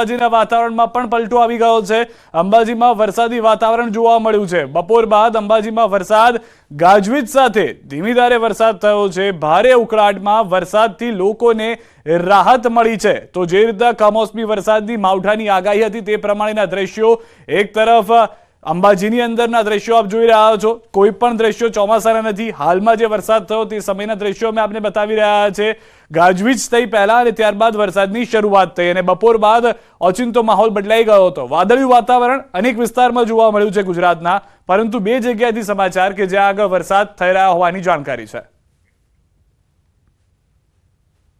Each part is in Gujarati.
અંબાજીના વાતાવરણમાં પણ પલટો આવી ગયો છે। અંબાજીમાં વરસાદી વાતાવરણ જોવા મળ્યું છે। બપોર બાદ અંબાજીમાં વરસાદ ગાજવીજ સાથે ધીમી ધારે વરસાદ થયો છે। ભારે ઉકળાટમાં વરસાદથી લોકોને રાહત મળી છે। તો જે રીતે કમોસમી વરસાદની માવઠાની આગાહી હતી તે પ્રમાણેના દ્રશ્યો એક તરફ અંબાજીની અંદરના દ્રશ્યો આપ જોઈ રહ્યા છો। કોઈ પણ દ્રશ્યો ચોમાસાના નથી। હાલમાં જે વરસાદ થયો તે સમયના દ્રશ્યો અમે આપને બતાવી રહ્યા છે। ગાજવીજ થઈ પહેલા અને ત્યારબાદ વરસાદની શરૂઆત થઈ અને બપોર બાદ ઓચિંતો માહોલ બદલાઈ ગયો હતો। વાદળિયું વાતાવરણ અનેક વિસ્તારમાં જોવા મળ્યું છે ગુજરાતના, પરંતુ બે જગ્યાએથી સમાચાર કે જ્યાં આગળ વરસાદ થઈ રહ્યા હોવાની જાણકારી છે।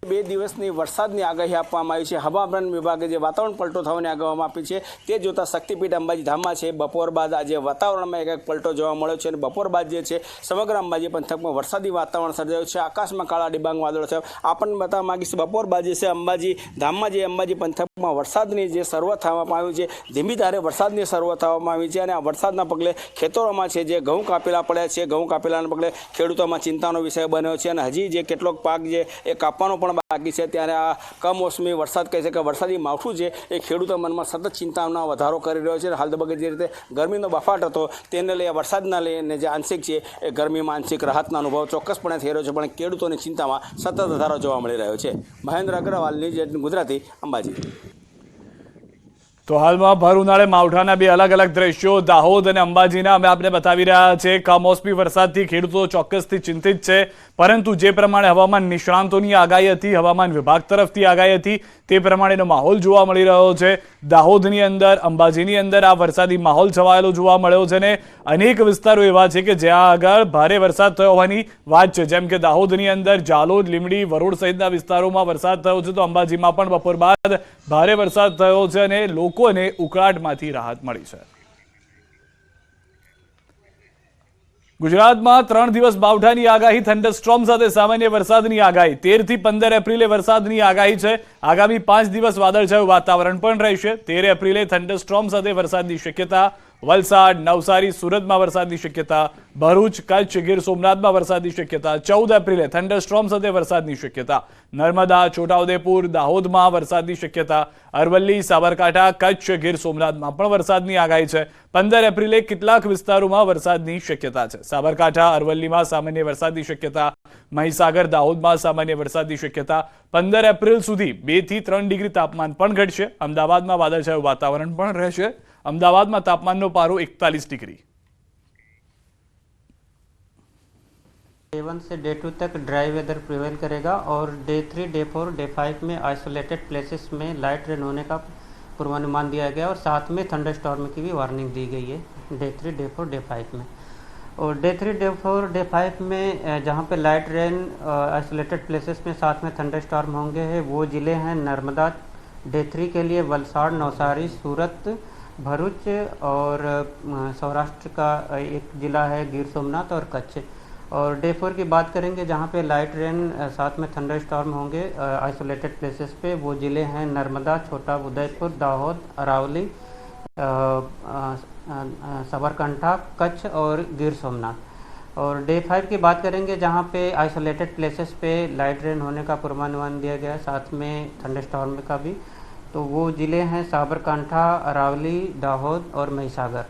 2 દિવસની વરસાદની આગાહી આપવામાં આવી છે। હવામાન વિભાગે જે વાતાવરણ પલટો થવાની આગાહી આપી છે તે જોતા શક્તિપીઠ અંબાજી ધામમાં છે બપોર બાદ આજે વાતાવરણમાં એક પલટો જોવા મળ્યો છે અને બપોર બાદ જે છે સમગ્ર અંબાજી પંથકમાં વરસાદી વાતાવરણ સર્જાયું છે। આકાશમાં કાળા ડિબાંગ વાદળો છે। આપણને બતાવવા માંગીશું બપોર બાદ જે છે અંબાજી ધામમાં જે અંબાજી પંથકમાં વરસાદની જે શરૂઆત થવામાં આવી છે, ધીમી ધારે વરસાદની શરૂઆત થવામાં આવી છે અને આ વરસાદના પગલે ખેતરોમાં છે જે ઘઉં કાપેલા પડ્યા છે, ઘઉં કાપેલાના પગલે ખેડૂતોમાં ચિંતાનો વિષય બન્યો છે અને હજી જે કેટલોક પાક છે એ કાપવાનો પણ બાકી છે। ત્યારે આ કમોસમી વરસાદ કહે છે કે વરસાદી માવઠું છે એ ખેડૂતો મનમાં સતત ચિંતાનો વધારો કરી રહ્યો છે। હાલ તબક્કે જે રીતે ગરમીનો બફાટ હતો તેને લઈ વરસાદના લઈને જે આંશિક છે એ ગરમીમાં આંશિક રાહતનો અનુભવ ચોક્કસપણે થઈ રહ્યો છે, પણ ખેડૂતોની ચિંતામાં સતત વધારો જોવા મળી રહ્યો છે। મહેન્દ્ર અગ્રવાલ, ન્યૂઝ 18 ગુજરાતી, અંબાજી। તો હાલમાં ભર ઉનાળે માવઠાના બે અલગ અલગ દ્રશ્યો દાહોદ અને અંબાજીના અમે આપને બતાવી રહ્યા છે। કમોસમી વરસાદથી ખેડૂતો ચોક્કસથી ચિંતિત છે, પરંતુ જે પ્રમાણે હવામાન નિષ્ણાંતોની આગાહી હતી, હવામાન વિભાગ તરફથી આગાહી હતી તે પ્રમાણેનો માહોલ જોવા મળી રહ્યો છે। દાહોદની અંદર, અંબાજીની અંદર આ વરસાદી માહોલ છવાયેલો જોવા મળ્યો છે અને અનેક વિસ્તારો એવા છે કે જ્યાં આગળ ભારે વરસાદ થયો હોવાની વાત છે, જેમ કે દાહોદની અંદર જાલોદ, લીમડી, વરોડ સહિતના વિસ્તારોમાં વરસાદ થયો છે। તો અંબાજીમાં પણ બપોર બાદ ભારે વરસાદ થયો છે અને લોકોને ઉકળાટમાંથી રાહત મળી છે। ગુજરાતમાં 3 દિવસ માવઠાની આગાહી, થંડરસ્ટોર્મ સાથે સામાન્ય વરસાદની આગાહી। 13 થી 15 એપ્રિલે વરસાદની આગાહી છે। આગામી 5 દિવસ વાદળછાયું વાતાવરણ પણ રહેશે। 13 એપ્રિલે થંડરસ્ટોર્મ સાથે વરસાદની શક્યતા। વલસાડ, નવસારી, સુરતમાં વરસાદની શક્યતા। ભરૂચ, કચ્છ, ગીર સોમનાથમાં વરસાદની શક્યતા। 14 એપ્રિલે થંડરસ્ટોર્મ સાથે વરસાદની શક્યતા। નર્મદા, છોટાઉદેપુર, દાહોદમાં વરસાદની શક્યતા। અરવલ્લી, સાબરકાંઠા, કચ્છ, ગીર સોમનાથમાં પણ વરસાદની આગાહી છે। 15 એપ્રિલે કેટલાક વિસ્તારોમાં વરસાદની શક્યતા છે। સાબરકાંઠા, અરવલ્લીમાં સામાન્ય વરસાદની શક્યતા। મહીસાગર, દાહોદમાં સામાન્ય વરસાદની શક્યતા। 15 એપ્રિલ સુધી 2 થી 3 ડિગ્રી તાપમાન પણ ઘટશે। અમદાવાદમાં વાદળછાયું વાતાવરણ પણ રહેશે। અમદાવાદમાં તાપમાનનો પારો 41 डिग्री। डे 1 से डे 2 तक ड्राई वेदर प्रिवेल करेगा और डे 3, डे 4, डे 5 में आइसोलेटेड प्लेसेस में लाइट रेन होने का पूर्वानुमान दिया गया और साथ में थंडर स्टॉर्म की भी वार्निंग दी गई है डे 3, डे 4, डे 5 में। और डे 3, डे 4, डे 5 में जहाँ पे लाइट रेन आइसोलेटेड प्लेसेस में साथ में थंडर स्टॉर्म होंगे हैं वो ज़िले हैं नर्मदा। डे 3 के लिए वलसाड़, नवसारी, सूरत, भरूच और सौराष्ट्र का एक ज़िला है गिर सोमनाथ और कच्छ। और डे 4 की बात करेंगे जहाँ पे लाइट रेन साथ में थंडर स्टॉर्म होंगे आइसोलेटेड प्लेसेस पे, वो ज़िले हैं नर्मदा, छोटा उदयपुर, दाहोद, अरावली, साबरकांठा, कच्छ और गिर सोमनाथ। और डे 5 की बात करेंगे जहाँ पे आइसोलेटेड प्लेसेस पे लाइट रेन होने का पूर्वानुमान दिया गया है साथ में थंडर स्टॉर्म का भी, तो वो ज़िले हैं साबरकांठा, अरावली, दाहोद और મહીસાગર।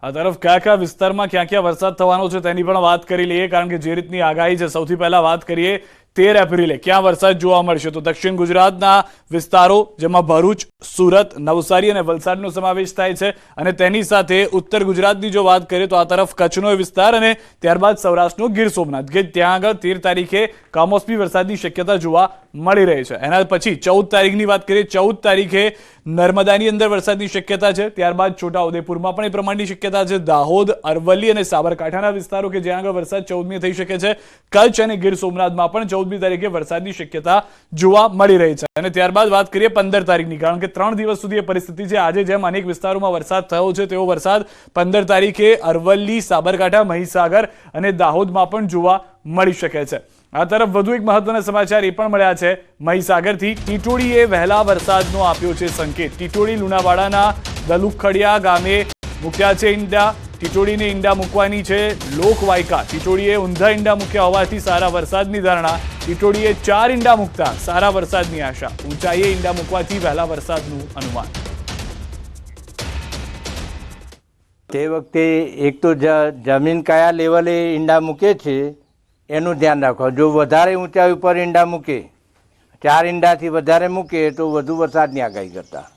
આ તરફ કયા કયા વિસ્તારમાં ક્યાં ક્યાં વરસાદ થવાનો છે તેની પણ વાત કરી લઈએ, કારણ કે જે રીતની આગાહી છે સૌથી પહેલા વાત કરીએ 13 એપ્રિલે ક્યાં વરસાદ જોવા મળશે। તો દક્ષિણ ગુજરાતના વિસ્તારો જેમાં ભરૂચ, સુરત, નવસારી અને વલસાડનો સમાવેશ થાય છે અને તેની સાથે ઉત્તર ગુજરાતની જો વાત કરીએ તો આ તરફ કચ્છનો વિસ્તાર અને ત્યારબાદ સૌરાષ્ટ્રનો ગીર સોમનાથ, કે ત્યાં આગળ 13 તારીખે કમોસમી વરસાદની શક્યતા જોવા મળી રહી છે। એના પછી 14 તારીખની વાત કરીએ, 14 તારીખે નર્મદાની અંદર વરસાદની શક્યતા છે। ત્યારબાદ છોટાઉદેપુરમાં પણ એ પ્રમાણની શક્યતા છે। દાહોદ, અરવલ્લી અને સાબરકાંઠાના વિસ્તારો કે જ્યાં આગળ વરસાદ 14મી થઈ શકે છે। કચ્છ અને ગીર સોમનાથમાં પણ 14મી તારીખે વરસાદની શક્યતા જોવા મળી રહી છે। અને ત્યારબાદ વાત કરીએ 15 તારીખની, કારણ કે 3 દિવસ સુધી એ પરિસ્થિતિ છે। આજે જેમ અનેક વિસ્તારોમાં વરસાદ થયો છે તેવો વરસાદ 15 તારીખે અરવલ્લી, સાબરકાંઠા, મહીસાગર અને દાહોદમાં પણ જોવા મળી શકે છે। આ તરફ વધુ એક મહત્વના સમાચાર એ પણ મળ્યા છે મહીસાગરથી। ટીટોડીએ વહેલા વરસાદનો આપ્યો છે સંકેત। ટીટોડી લુણાવાડાના દલુખડિયા ગામે મૂક્યા છે ઈંડા। ટીટોડીને ઈંડા મૂકવાની છે લોકવાયકા. ટીટોડીએ ઊંધા ઈંડા મૂક્યા હોવાથી સારા વરસાદની ધારણા. ટીટોડીએ 4 ઈંડા મૂકતા સારા વરસાદની આશા. ઊંચાઈએ ઈંડા મૂકવાથી વહેલા વરસાદનું અનુમાન. તે વખતે એક તો જમીન કયા લેવલે ઈંડા મૂકે છે એનું ધ્યાન રાખો. જો વધારે ઊંચાઈ ઉપર ઈંડા મૂકે, 4 ઈંડાથી વધારે મૂકે તો વધુ વરસાદની આગાહી કરતા.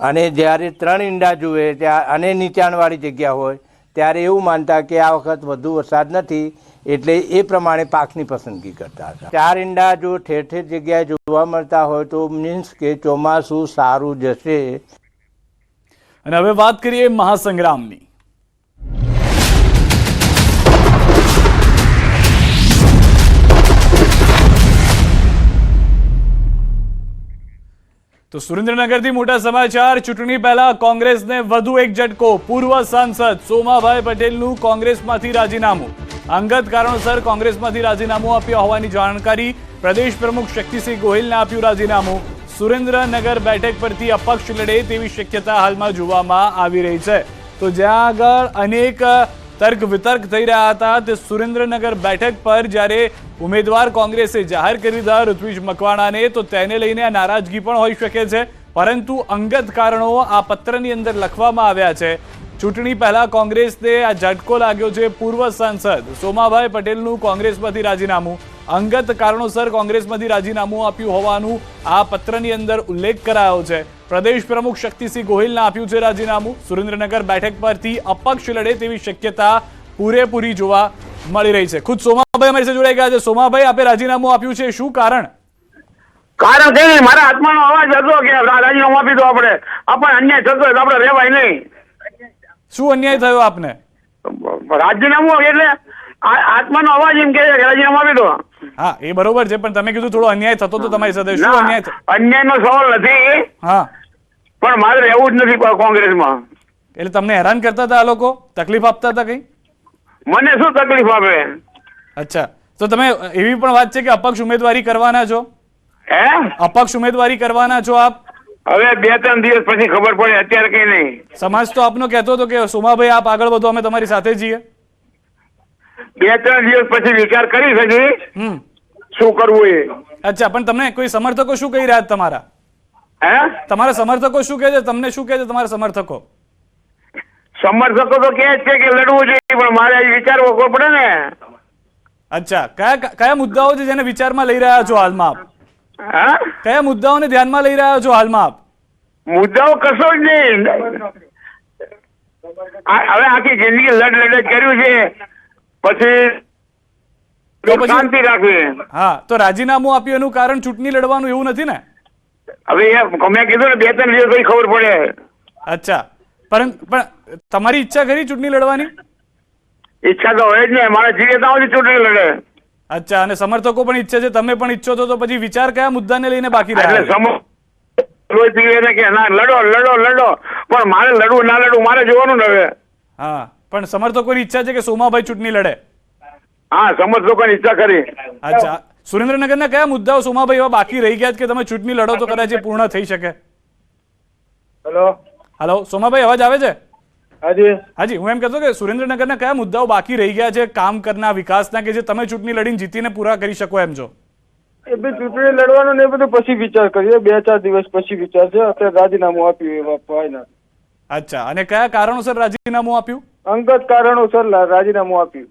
અને જ્યારે 3 ઈંડા જુએ ત્યાં અને નીચાણવાળી જગ્યા હોય ત્યારે એવું માનતા કે આ વખત વધુ વરસાદ નથી, એટલે એ પ્રમાણે પાકની પસંદગી કરતા હતા. 4 ઈંડા જો ઠેર ઠેર જગ્યાએ જોવા મળતા હોય તો મીન્સ કે ચોમાસું સારું જશે. અને હવે વાત કરીએ મહાસંગ્રામની. તો સુરેન્દ્રનગરથી મોટા સમાચાર. ચૂંટણી પહેલા કોંગ્રેસને વધુ એક ઝટકો. પૂર્વ સાંસદ સોમાભાઈ પટેલનું કોંગ્રેસમાંથી રાજીનામું. અંગત કારણોસર કોંગ્રેસમાંથી રાજીનામું આપ્યા હોવાની જાણકારી. પ્રદેશ પ્રમુખ શક્તિસિંહ ગોહિલને આપ્યું રાજીનામું. સુરેન્દ્રનગર બેઠક પરથી અપક્ષ લડે તેવી શક્યતા હાલમાં જોવામાં આવી રહી છે. તો જ્યાં આગળ અનેક તર્ક વિતર્ક થઈ રહ્યા હતા તે સુરેન્દ્રનગર બેઠક પર જ્યારે ઉમેદવાર કોંગ્રેસે જાહેર કરી દીધા ઋત્વિજ મકવાણાને, તો તેને લઈને આ નારાજગી પણ હોઈ શકે છે. પરંતુ અંગત કારણો આ પત્રની અંદર લખવામાં આવ્યા છે. ચૂંટણી પહેલા કોંગ્રેસને આ ઝટકો લાગ્યો છે. પૂર્વ સાંસદ સોમાભાઈ પટેલનું કોંગ્રેસમાંથી રાજીનામું. અંગત કારણોસર કોંગ્રેસમાંથી રાજીનામું આપ્યું હોવાનું આ પત્રની અંદર ઉલ્લેખ કરાયો છે. પ્રદેશ પ્રમુખ શક્તિસિંહ ગોહિલને આપ્યું છે રાજીનામું. સુરેન્દ્રનગર બેઠક પરથી અપક્ષ લડે તેવી શક્યતા પૂરેપૂરી જોવા મળી રહી છે. ખુદ સોમાભાઈ અમારી સાથે જોડાઈ ગયા છે. સોમાભાઈ, આપે રાજીનામું આપ્યું છે, શું કારણ? કારણ છે મારા આત્માનો અવાજ હતો કે રાજીનામું આપી દો, આપણે અન્યાય થતો હોય તો આપણે રહેવાય નહીં. શું અન્યાય થયો આપને? રાજીનામું એટલે આત્માનો અવાજ એમ કે રાજીનામું આપી દો. હા, એ બરોબર છે, પણ તમે કીધું થોડો અન્યાય થતો તો તમારી સાથે. શું અન્યાય? અન્યાયનો સવાલ નથી. હા, પણ મારે રહેવું જ નથી કોંગ્રેસમાં. એટલે તમને હેરાન કરતા હતા આ લોકો? તકલીફ આપતા હતા કઈ? મને શું તકલીફ આપે? અચ્છા, તો તમે એવી પણ વાત છે કે અપક્ષ ઉમેદવારી કરવાના છો? હે, અપક્ષ ઉમેદવારી કરવાના છો આપ? હવે 2-3 દિવસ પછી ખબર પડે, અત્યારે કઈ નહીં. સમાજ તો આપનો કહેતો હતો કે સોમાભાઈ આપ આગળ વધો, અમે તમારી સાથે છીએ. 2-3 દિવસ પછી વિચાર કરી શકી શું કરવું એ. અચ્છા, પણ તમને કોઈ સમર્થકો શું કહી રહ્યા તમારા? હે, તમારા સમર્થકો શું કહે છે? તમને શું કહે છે તમારા સમર્થકો? સમર્થકો તો કહે છે કે લડવું જોઈએ, પણ મારે વિચારવું પડે ને. અચ્છા, કયા મુદ્દાઓ છે જેને વિચારમાં લઈ રહ્યા છો હાલમાં આપ? હા, કયા મુદ્દાઓને ધ્યાનમાં લઈ રહ્યા છો હાલમાં આપ? મુદ્દાઓ કશો જ નહીં. હવે આખી જિંદગી લડ કર્યું છે, પછી શાંતિ રાખવી. હા, તો રાજીનામું આપ્યું એનું કારણ ચૂંટણી લડવાનું એવું નથી ને? હવે મેં કીધું ને 2-3 દિવસ પછી ખબર પડે. અચ્છા, પણ તમારી ઈચ્છા ખરી ચૂંટણી લડવાની? ઈચ્છા તો હોય જ ને, મારા જીવે ત્યાં ચૂંટણી લડે. અચ્છા, અને સમર્થકો પણ ઈચ્છે છે, તમે પણ ઈચ્છો છો, તો પછી વિચાર કયા મુદ્દાને લઈને બાકી રહ્યા છે? કે ના લડો, પણ મારે લડવું ના લડવું મારે જોવાનું ને હવે. હા, પણ સમર્થકોની ઈચ્છા છે કે સોમાભાઈ ચૂંટણી લડે? હા, સમર્થકોની ઈચ્છા કરી. અચ્છા, સુરેન્દ્રનગરના કયા મુદ્દાઓ સોમાભાઈ એવા બાકી રહી ગયા કે તમે ચૂંટણી લડો તો કદાચ એ પૂર્ણ થઈ શકે? હેલો સોમાભાઈ, અવાજ આવે છે? હાજી, હું એમ કહેતો કે સુરેન્દ્રનગરના કયા મુદ્દાઓ બાકી રહી ગયા છે કામ કરના, વિકાસના, કે જે તમે ચૂંટણી લડીને જીતીને પૂરા કરી શકો એમ છો? એ બી ચૂંટણી લડવાનું ને એ બધું પછી વિચાર કરીએ, 2-4 દિવસ પછી વિચાર છે. અત્યારે રાજીનામું આપ્યું એ ફાઇનલ. અચ્છા, અને કયા કારણોસર રાજીનામું આપ્યું? અંગત કારણોસર રાજીનામું આપ્યું.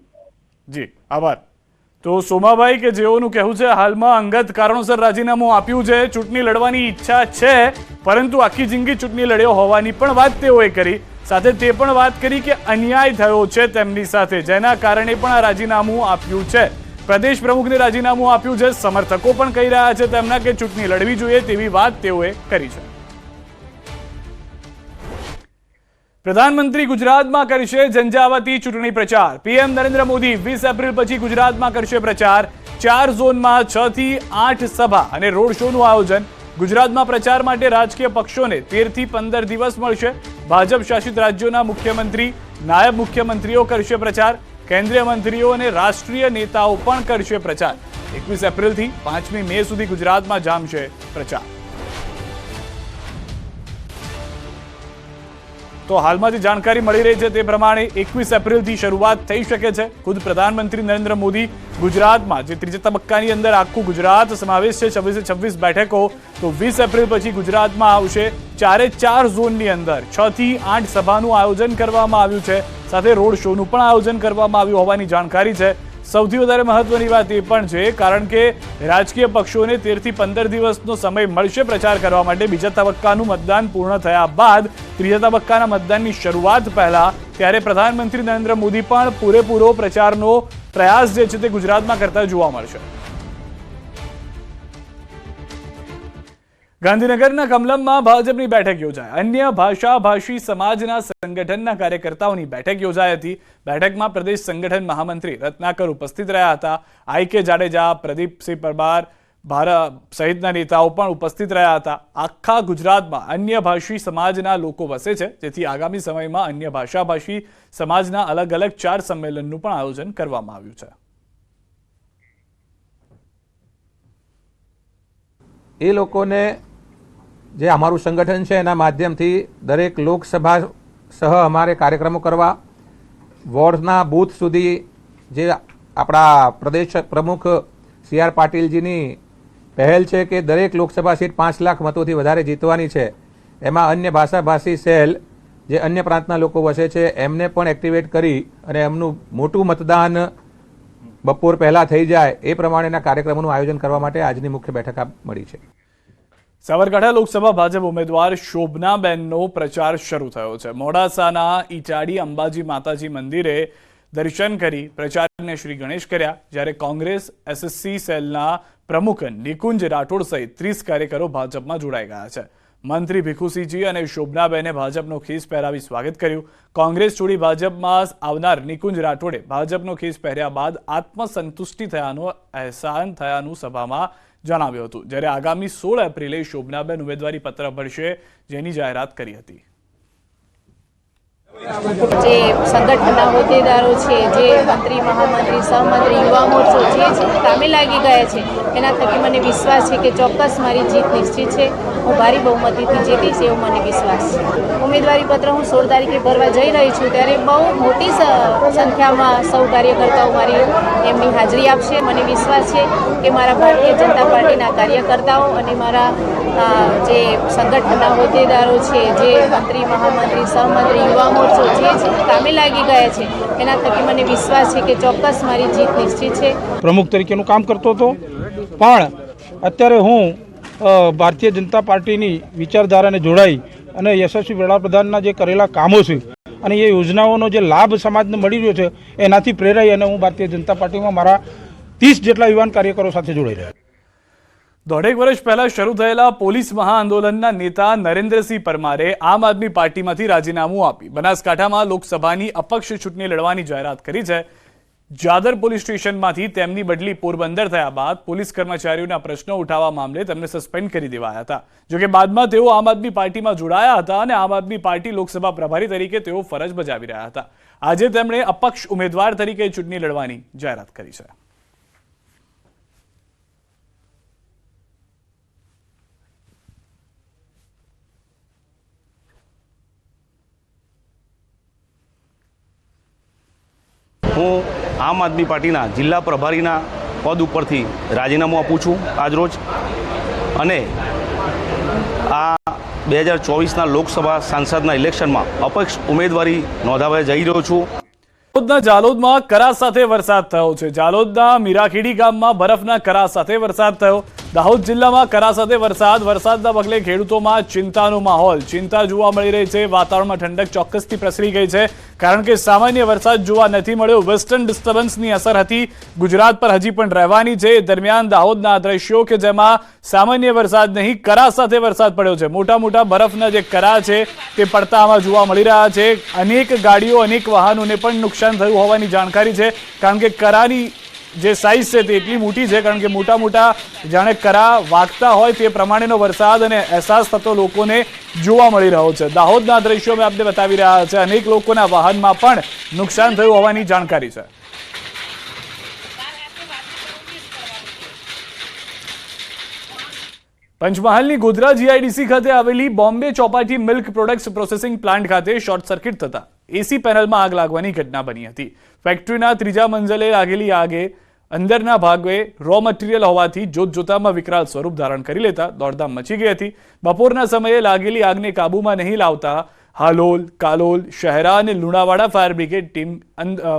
જી, આભાર. તો સોમાભાઈ કે જેઓનું કહેવું છે હાલમાં અંગત કારણોસર રાજીનામું આપ્યું છે, ચૂંટણી લડવાની ઈચ્છા છે, પરંતુ આખી જિંદગી ચૂંટણી લડ્યો હોવાની પણ વાત તેઓએ કરી. સાથે તે પણ વાત કરી કે અન્યાય થયો છે તેમની સાથે, જેના કારણે પણ આ રાજીનામું આપ્યું છે. પ્રદેશ પ્રમુખને રાજીનામું આપ્યું છે. સમર્થકો પણ કહી રહ્યા છે તેમના કે ચૂંટણી લડવી જોઈએ તેવી વાત તેઓએ કરી છે. પ્રધાનમંત્રી ગુજરાતમાં કરશે ઝંઝાવાતી ચૂંટણી પ્રચાર. પીએમ નરેન્દ્ર મોદી 20 એપ્રિલ પછી ગુજરાતમાં કરશે પ્રચાર. 4 ઝોનમાં 6 થી 8 સભા અને રોડ શોનું આયોજન. ગુજરાતમાં પ્રચાર માટે રાજકીય પક્ષોને 13 થી 15 દિવસ મળશે. ભાજપ શાસિત રાજ્યોના મુખ્યમંત્રી, નાયબ મુખ્યમંત્રીઓ કરશે પ્રચાર. કેન્દ્રીય મંત્રીઓ અને રાષ્ટ્રીય નેતાઓ પણ કરશે પ્રચાર. 21 એપ્રિલથી 5મી મે સુધી ગુજરાતમાં જામશે પ્રચાર. તો હાલમાં જે જાણકારી મળી રહી છે તે પ્રમાણે 21 એપ્રિલથી શરૂઆત થઈ શકે છે. ખુદ પ્રધાનમંત્રી નરેન્દ્ર મોદી ગુજરાતમાં જે ત્રીજા તબક્કાની અંદર આખું ગુજરાત સમાવેશ છે 26 બેઠકો, તો 20 એપ્રિલ પછી ગુજરાતમાં આવશે 4 ઝોનની અંદર 6 થી 8 સભાનું આયોજન કરવામાં આવ્યું છે. સાથે રોડ શોનું પણ આયોજન કરવામાં આવ્યું હોવાની જાણકારી છે. સૌથી વધારે મહત્વની વાત એ પણ છે કારણ કે રાજકીય પક્ષોને 13 થી 15 દિવસનો સમય મળશે પ્રચાર કરવા માટે. બીજા તબક્કાનું મતદાન પૂર્ણ થયા બાદ ત્રીજા તબક્કાના મતદાનની શરૂઆત પહેલા ત્યારે પ્રધાનમંત્રી નરેન્દ્ર મોદી પણ પૂરેપૂરો પ્રચારનો પ્રયાસ જે છે તે ગુજરાતમાં કરતા જોવા મળશે. ગાંધીનગરના કમલમમાં ભાજપની બેઠક યોજાઈ. અન્ય ભાષાભાષી સમાજના સંગઠનના કાર્યકર્તાઓની બેઠક યોજાઈ હતી. બેઠકમાં પ્રદેશ સંગઠન મહામંત્રી રત્નાકર ઉપસ્થિત રહ્યા હતા. આઈ.કે. જાડેજા, પ્રદીપસિંહ પરમાર સહિતના નેતાઓ પણ ઉપસ્થિત રહ્યા હતા. આખા ગુજરાતમાં અન્ય ભાષી સમાજના લોકો વસે છે, જેથી આગામી સમયમાં અન્ય ભાષાભાષી સમાજના અલગ અલગ 4 સંમેલનનું પણ આયોજન કરવામાં આવ્યું છે. એ લોકોને જે અમારું સંગઠન છે એના માધ્યમથી દરેક લોકસભા સહ અમારે કાર્યક્રમો કરવા, વોર્ડના બૂથ સુધી જે આપણા પ્રદેશ પ્રમુખ સી.આર. પાટીલજીની પહેલ છે કે દરેક લોકસભા સીટ 5 લાખ મતોથી વધારે જીતવાની છે, એમાં અન્ય ભાષાભાષી સેલ જે અન્ય પ્રાંતના લોકો વસે છે એમને પણ એક્ટિવેટ કરી અને એમનું મોટું મતદાન બપોર પહેલાં થઈ જાય એ પ્રમાણેના કાર્યક્રમોનું આયોજન કરવા માટે આજની મુખ્ય બેઠક મળી છે. સાબરકાંઠા લોકસભા ભાજપ ઉમેદવાર શોભનાબેનનો પ્રચાર શરૂ થયો છે. મોડાસાના ઈટાડી અંબાજી માતાજી મંદિરે દર્શન કરી પ્રચારને શ્રી ગણેશ કર્યા, જ્યારે કોંગ્રેસ એસએસસી સેલના પ્રમુખ નિકુંજ રાઠોડ સહિત 30 કાર્યકરો ભાજપમાં જોડાઈ ગયા છે. મંત્રી ભીખુસિંહજી અને શોભનાબેને ભાજપનો ખેસ પહેરાવી સ્વાગત કર્યું. કોંગ્રેસ છોડી ભાજપમાં આવનાર નિકુંજ રાઠોડે ભાજપનો ખેસ પહેર્યા બાદ આત્મસંતુષ્ટિ થયાનો અહેસાન થયાનું સભામાં જણાવ્યું હતું, જ્યારે આગામી 16 એપ્રિલે શોભનાબેન ઉમેદવારી પત્ર ભરશે, જેની જાહેરાત કરી હતી. જે સંગઠનના હોદ્દેદારો છે, જે મંત્રી, મહામંત્રી, સહમંત્રી, યુવા મોરચો જે છે કામે લાગી ગયા છે, એના થકી મને વિશ્વાસ છે કે ચોક્કસ મારી જીત નિશ્ચિત છે. હું ભારી બહુમતીથી જીતીશ એવો મને વિશ્વાસ છે. ઉમેદવારી પત્ર હું 16 તારીખે ભરવા જઈ રહી છું, ત્યારે બહુ મોટી સંખ્યામાં સૌ કાર્યકર્તાઓ મારી એમની હાજરી આપશે. મને વિશ્વાસ છે કે મારા ભારતીય જનતા પાર્ટીના કાર્યકર્તાઓ અને મારા જે સંગઠનના હોદ્દેદારો છે, જે મંત્રી, મહામંત્રી, સહમંત્રી, યુવા મોરચો જે છે કામે લાગી ગયા છે, એના થકી મને વિશ્વાસ છે કે ચોક્કસ મારી જીત નિશ્ચિત છે. પ્રમુખ તરીકેનું કામ કરતો હતો, પણ અત્યારે હું ભારતીય જનતા પાર્ટીની વિચારધારાને જોડાઈ અને યશસ્વી વડાપ્રધાનના જે કરેલા કામો છે અને એ યોજનાઓનો જે લાભ સમાજને મળી રહ્યો છે એનાથી પ્રેરાઈ અને હું ભારતીય જનતા પાર્ટીમાં મારા 30 જેટલા યુવાન કાર્યકરો સાથે જોડાઈ રહ્યા. 1.5 વર્ષ પહેલા શરૂ થયેલા પોલીસ મહાઆંદોલનના નેતા નરેન્દ્રસિંહ પરમારે આમ આદમી પાર્ટીમાંથી રાજીનામું આપી બનાસકાંઠામાં લોકસભાની અપક્ષ ચૂંટણી લડવાની જાહેરાત કરી છે. જાદર પોલીસ સ્ટેશનમાંથી તેમની બદલી પોરબંદર થયા બાદ પોલીસ કર્મચારીઓના પ્રશ્નો ઉઠાવવા મામલે તેમને સસ્પેન્ડ કરી દેવાયા હતા. જોકે બાદમાં તેઓ આમ આદમી પાર્ટીમાં જોડાયા હતા અને આમ આદમી પાર્ટી લોકસભા પ્રભારી તરીકે તેઓ ફરજ બજાવી રહ્યા હતા. આજે તેમણે અપક્ષ ઉમેદવાર તરીકે ચૂંટણી લડવાની જાહેરાત કરી છે. હું આમ આદમી પાર્ટીના જિલ્લા પ્રભારીના પદ ઉપરથી રાજીનામું આપું છું આજરોજ, અને આ 2024ના લોકસભા સાંસદના ઇલેક્શનમાં અપક્ષ ઉમેદવારી નોંધાવવા જઈ રહ્યો છું. જાલોદમાં કરા સાથે વરસાદ થયો છે. જાલોદના મીરાખેડી ગામમાં બરફના કરા સાથે વરસાદ થયો. દાહોદ જિલ્લામાં કરા સાથે વરસાદના પગલે ખેડૂતોમાં ચિંતાનો માહોલ જોવા મળી રહી છે. વાતાવરણમાં ઠંડક ચોક્કસથી પ્રસરી ગઈ છે, કારણ કે સામાન્ય વરસાદ જોવા નથી મળ્યો. વેસ્ટર્ન ડિસ્ટર્બન્સની અસર હતી ગુજરાત પર હજી પણ રહેવાની છે. દરમિયાન દાહોદના દ્રશ્યો કે જેમાં સામાન્ય વરસાદ નહીં, કરા સાથે વરસાદ પડ્યો છે. મોટા મોટા બરફના જે કરા છે તે પડતા આમાં જોવા મળી રહ્યા છે. અનેક ગાડીઓ, અનેક વાહનોને પણ નુકસાન થયું હોવાની જાણકારી છે, કારણ કે કરાની જે સાઇઝ છે તે એટલી મોટી છે, કારણ કે મોટા મોટા જાણે કરા વાગતા હોય તે પ્રમાણેનો વરસાદ અને અહેસાસ થતો લોકોને જોવા મળી રહ્યો છે. દાહોદના દ્રશ્યો મેં આપને બતાવી રહ્યા છે. અનેક લોકોના વાહનમાં પણ નુકસાન થયું હોવાની જાણકારી છે. પંચમહાલની ગોધરા જીઆઈડીસી ખાતે આવેલી Bombay Chowpatty milk products processing plant ખાતે શોર્ટ સર્કિટ થતા એસી પેનલમાં આગ લાગવાની ઘટના બની હતી. ફેક્ટરીના ત્રીજા મંજલે લાગેલી આગે અંદરના ભાગે રો મટીરિયલ હોવાથી જોતજોતામાં વિકરાળ સ્વરૂપ ધારણ કરી લેતા દોડધામ મચી ગઈ હતી. બપોરના સમયે લાગેલી આગને કાબૂમાં નહીં લાવતા હાલોલ, કાલોલ, શહેરા અને લુણાવાડા ફાયર બ્રિગેડ ટીમ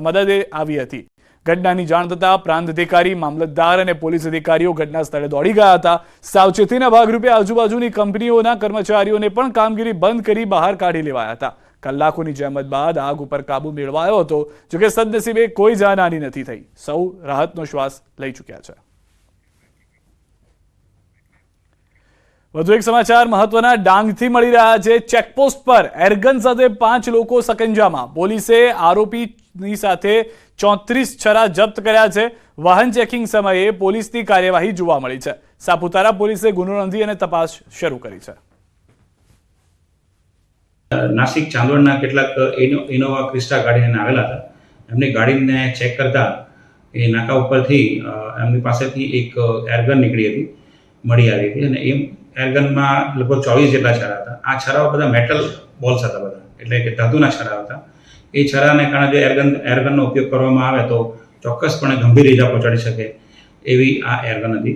મદદે આવી હતી. ઘટનાની જાણ થતાં પ્રાંત અધિકારી, મામલતદાર અને પોલીસ અધિકારીઓ ઘટના સ્થળે દોડી ગયા હતા. સાવચેતીના ભાગરૂપે આજુબાજુની કંપનીઓના કર્મચારીઓને પણ કામગીરી બંધ કરી બહાર કાઢી લેવાયા હતા. કલાકોની જહેમત બાદ આગ ઉપર કાબુ મેળવાયો હતો. જોકે સદનસીબે કોઈ જાનહાનિ નથી થઈ. સૌ રાહતનો શ્વાસ લઈ ચૂક્યા છે. વધુ એક સમાચાર મહત્વના ડાંગથી મળી રહ્યા છે. ચેકપોસ્ટ પર એરગન સાથે 5 લોકો સકંજામાં. પોલીસે આરોપીની સાથે 34 છરા જપ્ત કર્યા છે. વાહન ચેકિંગ સમયે પોલીસની કાર્યવાહી જોવા મળી છે. સાપુતારા પોલીસે ગુનો નોંધી અને તપાસ શરૂ કરી છે. નાસિક ચાંદોડના કેટલાક ઇનોવા ક્રિસ્ટા ગાડીને આવેલા હતા. એમની ગાડીને ચેક કરતા એ નાકા ઉપરથી એમની પાસેથી એક એરગન નીકળી હતી, મળી આવી હતી. અને એ એરગનમાં લગભગ 24 જેટલા છરા હતા. આ છરાઓ બધા મેટલ બોલ્સ હતા, બધા એટલે કે ધાતુના છરા હતા. એ છરાને કારણે જો એરગનનો ઉપયોગ કરવામાં આવે તો ચોક્કસપણે ગંભીર ઇજા પહોંચાડી શકે એવી આ એરગન હતી.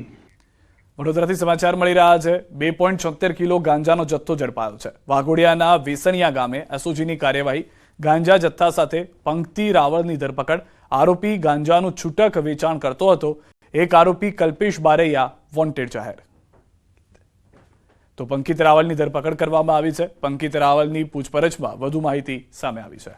વડોદરાથી સમાચાર મળી રહ્યા છે. 2.76 કિલો ગાંજાનો જથ્થો ઝડપાયો છે. વાઘોડિયાના વેસણિયા ગામે એસઓજીની કાર્યવાહી. ગાંજા જથ્થા સાથે પંક્તિ રાવળની ધરપકડ. આરોપી ગાંજાનું છૂટક વેચાણ કરતો હતો. એક આરોપી કલ્પેશ બારૈયા વોન્ટેડ જાહેર. તો પંકિત રાવલની ધરપકડ કરવામાં આવી છે. પંકિત રાવલની પૂછપરછમાં વધુ માહિતી સામે આવી છે.